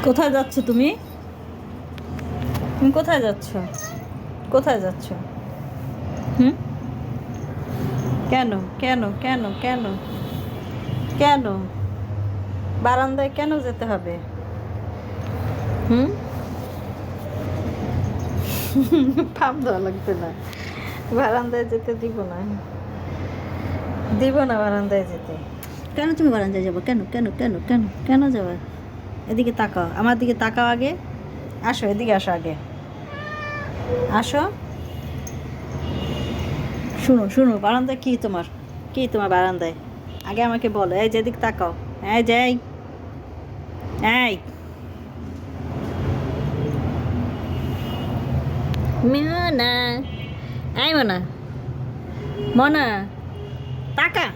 কোথায় যাচ্ছ তুমি? তুমি কোথায় যাচ্ছ? কোথায় যাচ্ছ? হুম? কেন কেন কেন কেন কেন বারান্দায় কেন যেতে হবে? হুম? পাপ দেওয়া লাগবে না, বারান্দায় যেতে দিব না, দিব না বারান্দায় যেতে। কেন তুমি বারান্দায় যাবো? কেন কেন কেন কেন কেন যাবে? এদিকে তাকাও, আমার দিকে তাকাও আগে। আসো, এদিকে আসো আগে, আসো। শুনো শুনো, বারান্দায় কি তোমার? কি তোমার বারান্দায়? আগে আমাকে বলো। এই যেদিক তাকাও। এই যাই, এই মনা, এই মনা, মনা, তাকা।